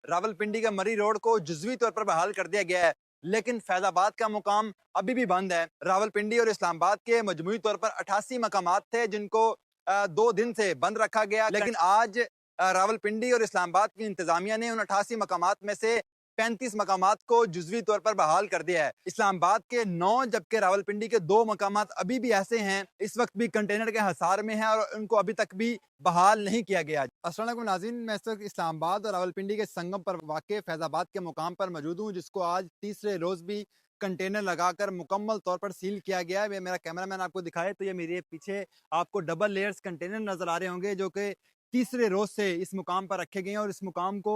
रावलपिंडी के मरी रोड को जुज़वी तौर पर बहाल कर दिया गया है, लेकिन फैज़ाबाद का मुकाम अभी भी बंद है। रावलपिंडी और इस्लामाबाद के मजमूई तौर पर 88 मकामात थे जिनको 2 दिन से बंद रखा गया, लेकिन आज रावलपिंडी और इस्लामाबाद की इंतजामिया ने उन 88 मकामात में से 35 मकामात को जुज़वी तौर पर बहाल कर दिया है। इस्लामाबाद के 9 जबकि रावलपिंडी के 2 मकामात अभी भी ऐसे हैं, इस वक्त भी कंटेनर के हिसार में हैं और उनको अभी तक भी बहाल नहीं किया गया। अस्सलाम वालेकुम नाज़रीन, मैं इस वक्त इस्लामाबाद और रावलपिंडी के संगम पर वाक़ फैज़ाबाद के मुकाम पर मौजूद हूँ, जिसको आज तीसरे रोज़ भी कंटेनर लगाकर मुकम्मल तौर पर सील किया गया है। मेरा कैमरामैन आपको दिखाए तो ये मेरे पीछे आपको डबल लेयर्स कंटेनर नज़र आ रहे होंगे, जो कि तीसरे रोज से इस मुकाम पर रखे गए हैं और इस मुकाम को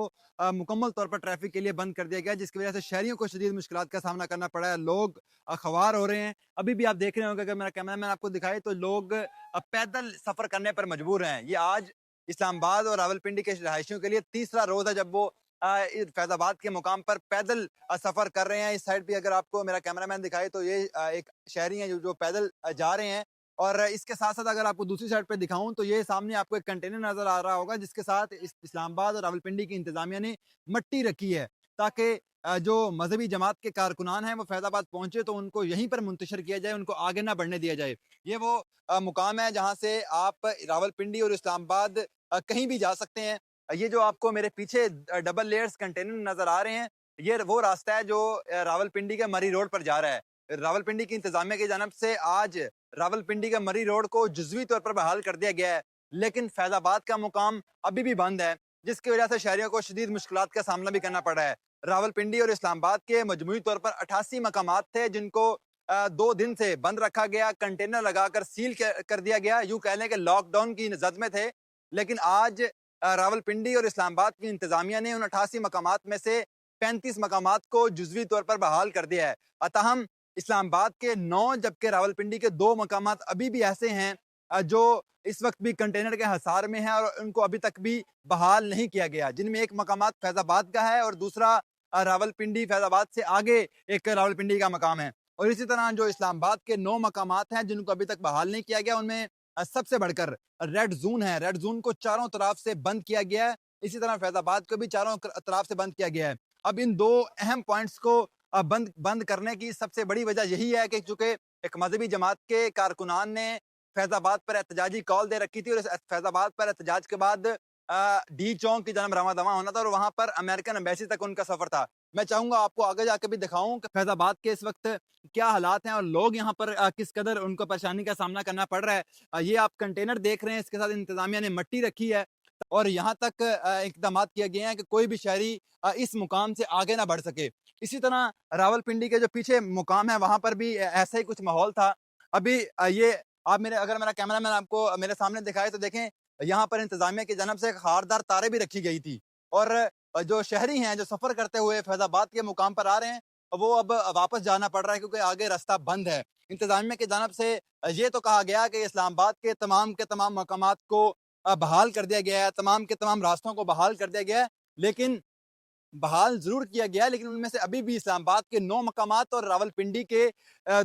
मुकम्मल तौर पर ट्रैफिक के लिए बंद कर दिया गया, जिसकी वजह से शहरियों को शदीद मुश्किलात का सामना करना पड़ा है। लोग ख्वार हो रहे हैं। अभी भी आप देख रहे होंगे, अगर मेरा कैमरामैन आपको दिखाए तो लोग पैदल सफर करने पर मजबूर हैं। ये आज इस्लामाबाद और रावलपिंडी के रहायशियों के लिए तीसरा रोज है जब वो फैजाबाद के मुकाम पर पैदल सफर कर रहे हैं। इस साइड भी अगर आपको मेरा कैमरामैन दिखाए तो ये एक शहरी हैं जो पैदल जा रहे हैं। और इसके साथ साथ अगर आपको दूसरी साइड पे दिखाऊं तो ये सामने आपको एक कंटेनर नजर आ रहा होगा, जिसके साथ इस्लामाबाद और रावलपिंडी की इंतजामिया ने मट्टी रखी है ताकि जो मजहबी जमात के कारकुनान हैं वो फैजाबाद पहुंचे तो उनको यहीं पर मुंतशिर किया जाए, उनको आगे ना बढ़ने दिया जाए। ये वो मुकाम है जहाँ से आप रावलपिंडी और इस्लामाबाद कहीं भी जा सकते हैं। ये जो आपको मेरे पीछे डबल लेयर्स कंटेनर नजर आ रहे हैं, ये वो रास्ता है जो रावलपिंडी के मरी रोड पर जा रहा है। रावलपिंडी की इंतजामिया की जानब से आज रावलपिंडी के मरी रोड को जुज़वी तौर पर बहाल कर दिया गया है, लेकिन फैजाबाद का मुकाम अभी भी बंद है, जिसकी वजह से शहरियों को शदीद मुश्किलात का सामना भी करना पड़ा है। रावलपिंडी और इस्लामाबाद के मजमूई तौर पर 88 मकामात थे जिनको 2 दिन से बंद रखा गया, कंटेनर लगाकर सील कर दिया गया। यूं कह लें कि लॉकडाउन की जद में थे, लेकिन आज रावलपिंडी और इस्लामाबाद की इंतजामिया ने उन 88 मकामात में से 35 मकामात को जुज़वी तौर पर बहाल कर दिया है। अतः इस्लामाबाद के 9 जबकि रावलपिंडी के 2 मकामात अभी भी ऐसे हैं जो इस वक्त भी कंटेनर के हिसार में हैं और उनको अभी तक भी बहाल नहीं किया गया, जिनमें एक मकामात फैजाबाद का है और दूसरा रावलपिंडी फैजाबाद से आगे एक रावलपिंडी का मकाम है। और इसी तरह जो इस्लामाबाद के 9 मकामात हैं जिनको अभी तक बहाल नहीं किया गया, उनमें सबसे बढ़कर रेड जोन है। रेड जोन को चारों तरफ से बंद किया गया है। इसी तरह फैजाबाद को भी चारों तरफ से बंद किया गया है। अब इन 2 अहम पॉइंट्स को बंद करने की सबसे बड़ी वजह यही है कि चूंकि एक मजहबी जमात के कारकुनान ने फैजाबाद पर एहतजाजी कॉल दे रखी थी और इस फैजाबाद पर एहतजाज के बाद डी चौक की जानब रवां दवा होना था और वहां पर अमेरिकन एम्बेसी तक उनका सफर था। मैं चाहूंगा आपको आगे जाके भी दिखाऊं कि फैजाबाद के इस वक्त क्या हालात हैं और लोग यहाँ पर किस कदर उनको परेशानी का सामना करना पड़ रहा है। ये आप कंटेनर देख रहे हैं, इसके साथ इंतजामिया ने मट्टी रखी है और यहाँ तक इकदाम किए गए हैं कि कोई भी शहरी इस मुकाम से आगे ना बढ़ सके। इसी तरह रावलपिंडी के जो पीछे मुकाम है वहां पर भी ऐसा ही कुछ माहौल था। अभी ये आप अगर मेरा कैमरामैन आपको मेरे सामने दिखाए तो देखें, यहाँ पर इंतजामिया की जानब से खारदार तारे भी रखी गई थी और जो शहरी हैं जो सफर करते हुए फैजाबाद के मुकाम पर आ रहे हैं वो अब वापस जाना पड़ रहा है क्योंकि आगे रास्ता बंद है। इंतजामिया की जानब से ये तो कहा गया कि इस्लामाबाद के तमाम मकामात को बहाल कर दिया गया है, तमाम के तमाम रास्तों को बहाल कर दिया गया है, लेकिन बहाल ज़रूर किया गया है, लेकिन उनमें से अभी भी इस्लामाबाद के 9 मकामात और रावलपिंडी के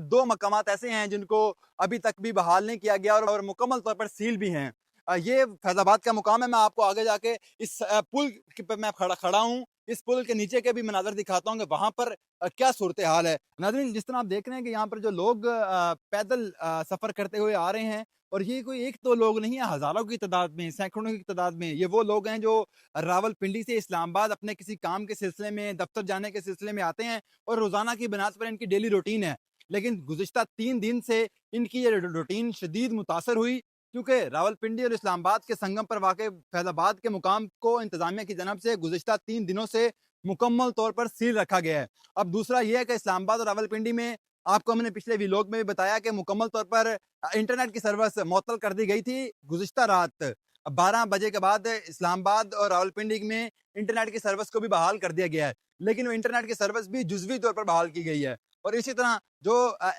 2 मकामात ऐसे हैं जिनको अभी तक भी बहाल नहीं किया गया और मुकम्मल तौर पर सील भी हैं। ये फैज़ाबाद का मुकाम है। मैं आपको आगे जाके इस पुल पे मैं खड़ा हूँ, इस पुल के नीचे के भी मनाज़र दिखाता हूँ कि वहाँ पर क्या सूरत हाल है। नाज़रीन, जिस तरह आप देख रहे हैं कि यहाँ पर जो लोग पैदल सफ़र करते हुए आ रहे हैं और ये कोई एक दो लोग नहीं है, हज़ारों की तादाद में, सैकड़ों की तादाद में ये वो लोग हैं जो रावलपिंडी से इस्लामाबाद अपने किसी काम के सिलसिले में, दफ्तर जाने के सिलसिले में आते हैं और रोज़ाना की बिनाज पर इनकी डेली रूटीन है। लेकिन गुज़िश्ता 3 दिन से इनकी ये रूटीन शदीद मुतासर हुई क्योंकि रावलपिंडी और इस्लामाबाद के संगम पर वाक़ फैज़ाबाद के मुकाम को इंतज़ामिया की जानब से गुज़िश्ता 3 दिनों से मुकम्मल तौर पर सील रखा गया है। अब दूसरा ये है कि इस्लामाबाद और रावलपिंडी में आपको हमने पिछले व्लॉग में भी बताया कि मुकम्मल तौर पर इंटरनेट की सर्विस मुअत्तल कर दी गई थी गुज़िश्ता रात 12 बजे के बाद। इस्लामाबाद और रावलपिंडी में इंटरनेट की सर्विस को भी बहाल कर दिया गया है, लेकिन वो इंटरनेट की सर्विस भी जुज़वी तौर पर बहाल की गई है। और इसी तरह जो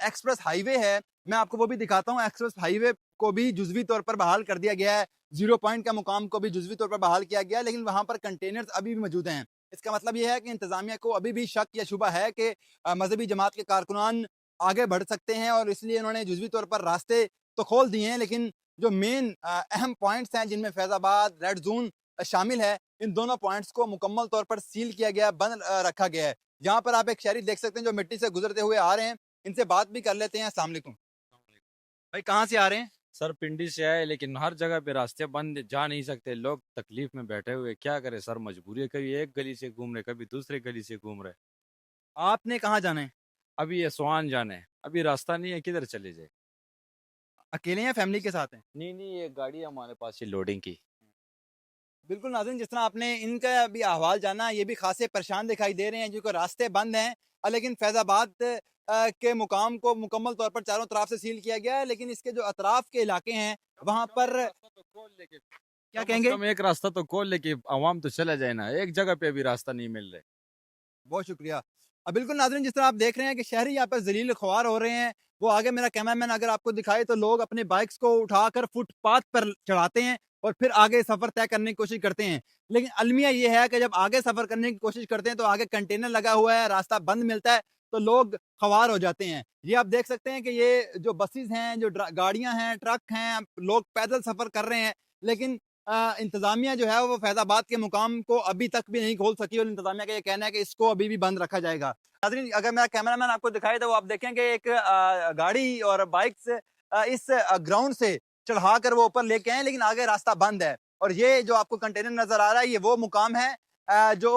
एक्सप्रेस हाईवे है, मैं आपको वो भी दिखाता हूँ। एक्सप्रेस हाईवे को भी जुज़वी तौर पर बहाल कर दिया गया है। 0 पॉइंट का मुकाम को भी जुज़वी तौर पर बहाल किया गया है, लेकिन वहाँ पर कंटेनर्स अभी भी मौजूद हैं। इसका मतलब ये है कि इंतजामिया को अभी भी शक या शुबा है कि मजहबी जमात के कारकुनान आगे बढ़ सकते हैं और इसलिए उन्होंने जुज़वी तौर पर रास्ते तो खोल दिए हैं, लेकिन जो मेन अहम पॉइंट्स हैं जिनमें फैज़ाबाद, रेड जोन शामिल है, इन दोनों पॉइंट्स को मुकम्मल तौर पर सील किया गया, बंद रखा गया है। यहाँ पर आप एक शहरी देख सकते हैं जो मिट्टी से गुजरते हुए आ रहे हैं, इनसे बात भी कर लेते हैं। अस्सलाम वालेकुम भाई, कहाँ से आ रहे हैं? सर पिंडी से आए लेकिन हर जगह पे रास्ते बंद, जा नहीं सकते, लोग तकलीफ में बैठे हुए, क्या करे सर, मजबूरी है, कभी एक गली से घूम रहे, कभी दूसरे गली से घूम रहे। आपने कहाँ जाना है? अभी ये स्वान जाने है, अभी रास्ता नहीं है, किधर चले जाए। अकेले हैं, फैमिली के साथ हैं? नहीं नहीं, ये गाड़ी है हमारे पास, ये लोडिंग की। बिल्कुल नाज़रीन, जिस तरह आपने इनका भी अहवाल जाना, ये भी खासे परेशान दिखाई दे रहे हैं, जिनको रास्ते बंद हैं। लेकिन फैज़ाबाद के मुकाम को मुकम्मल तौर पर चारों तरफ से सील किया गया है, लेकिन इसके जो अतराफ के इलाके हैं, वहाँ पर क्या कम से कहेंगे? कम एक रास्ता तो खोल ले कि आवाम तो चले जाए ना, एक जगह पे भी रास्ता नहीं मिल रहा। बहुत शुक्रिया। बिल्कुल नाज़रीन, जिस तरह आप देख रहे हैं कि शहरी यहाँ पर ज़लील ख्वार हो रहे हैं। वो आगे मेरा कैमरामैन अगर आपको दिखाए तो लोग अपने बाइक्स को उठाकर फुटपाथ पर चढ़ाते हैं और फिर आगे सफ़र तय करने की कोशिश करते हैं। लेकिन अलमिया ये है कि जब आगे सफ़र करने की कोशिश करते हैं तो आगे कंटेनर लगा हुआ है, रास्ता बंद मिलता है, तो लोग ख्वार हो जाते हैं। ये आप देख सकते हैं कि ये जो बसेज़ हैं, जो गाड़ियाँ हैं, ट्रक हैं, लोग पैदल सफ़र कर रहे हैं। लेकिन इंतज़ामिया जो है वो फैज़ाबाद के मुकाम को अभी तक भी नहीं खोल सकी और इंतज़ामिया का ये कहना है कि इसको अभी भी बंद रखा जाएगा। नाज़रीन, अगर मेरा कैमरामैन आपको दिखाए तो वो आप देखें कि एक गाड़ी और बाइक्स इस ग्राउंड से चढ़ाकर वो ऊपर लेके आए, लेकिन आगे रास्ता बंद है। और ये जो आपको कंटेनर नज़र आ रहा है, ये वो मुकाम है जो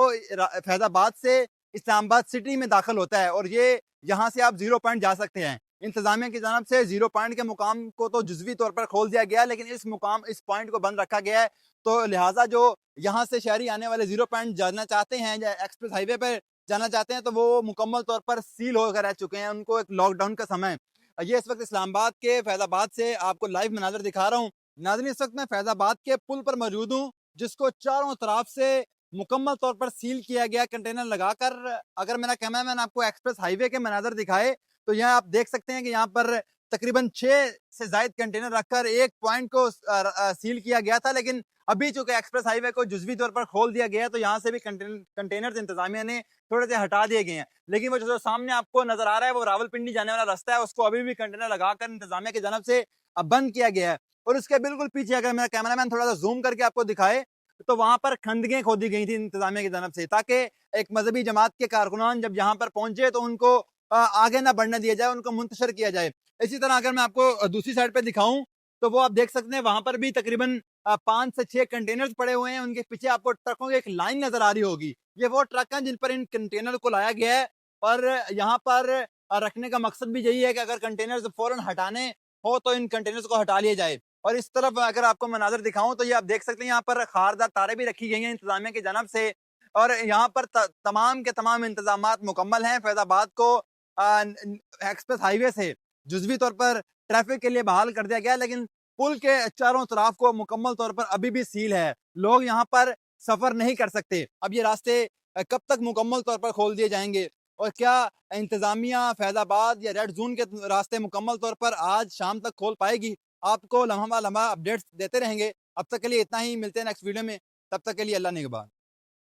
फैज़ाबाद से इस्लामाबाद सिटी में दाखिल होता है और ये यहाँ से आप 0 पॉइंट जा सकते हैं। इंतज़ामिया की जानब से 0 पॉइंट के मुकाम को तो जुज़वी तौर पर खोल दिया गया है, लेकिन इस पॉइंट को बंद रखा गया है। तो लिहाज़ा जो यहाँ से शहरी आने वाले 0 पॉइंट जाना चाहते हैं या एक्सप्रेस हाईवे पे जाना चाहते हैं, तो वो मुकम्मल तौर पर सील होकर रह चुके हैं। उनको एक लॉकडाउन का समय। ये इस वक्त इस्लामाबाद के फैज़ाबाद से आपको लाइव मनाज़र दिखा रहा हूँ। नाज़रीन, इस वक्त मैं फैज़ाबाद के पुल पर मौजूद हूँ, जिसको चारों तरफ से मुकम्मल तौर पर सील किया गया कंटेनर लगाकर। अगर मेरा कैमरामैन आपको एक्सप्रेस हाईवे के मनाज़र दिखाए तो यहाँ आप देख सकते हैं कि यहाँ पर तकरीबन 6 से ज़ायद कंटेनर रखकर एक पॉइंट को सील किया गया था, लेकिन अभी चूंकि एक्सप्रेस हाईवे को जुज़वी तौर पर खोल दिया गया है तो यहाँ से भी कंटेनर्स इंतजामिया ने थोड़े से हटा दिए गए हैं। लेकिन वो जो सामने आपको नजर आ रहा है वो रावलपिंडी जाने वाला रास्ता है, उसको अभी भी कंटेनर लगाकर इंतजामिया की जानब से बंद किया गया है। और उसके बिल्कुल पीछे अगर मेरा कैमरामैन थोड़ा सा जूम करके आपको दिखाए तो वहां पर खंदकें खोदी गई थी इंतजामिया की जानब से, ताकि एक मजहबी जमात के कारकुनान जब यहाँ पर पहुंचे तो उनको आगे ना बढ़ने दिया जाए, उनको मुंतशर किया जाए। इसी तरह अगर मैं आपको दूसरी साइड पे दिखाऊं तो वो आप देख सकते हैं वहां पर भी तकरीबन 5 से 6 कंटेनर्स पड़े हुए हैं। उनके पीछे आपको ट्रकों की एक लाइन नजर आ रही होगी। ये वो ट्रक हैं जिन पर इन कंटेनर को लाया गया है और यहाँ पर रखने का मकसद भी यही है कि अगर कंटेनर्स फौरन हटाने हो तो इन कंटेनर्स को हटा लिया जाए। और इस तरफ अगर आपको मनाजर दिखाऊं तो ये आप देख सकते हैं यहाँ पर खारदार तारें भी रखी गई हैं इंतजामिया की जानब से। और यहाँ पर तमाम के तमाम इंतजाम मुकम्मल हैं। फैजाबाद को एक्सप्रेस हाईवे से जुजवी तौर पर ट्रैफिक के लिए बहाल कर दिया गया, लेकिन पुल के चारों तरफ को मुकम्मल तौर पर अभी भी सील है। लोग यहाँ पर सफर नहीं कर सकते। अब ये रास्ते कब तक मुकम्मल तौर पर खोल दिए जाएंगे और क्या इंतजामिया फैजाबाद या रेड जोन के रास्ते मुकम्मल तौर पर आज शाम तक खोल पाएगी, आपको लम्हा लम्हा अपडेट्स देते रहेंगे। अब तक के लिए इतना ही, मिलते हैं नेक्स्ट वीडियो में, तब तक के लिए अल्लाह निगहबान।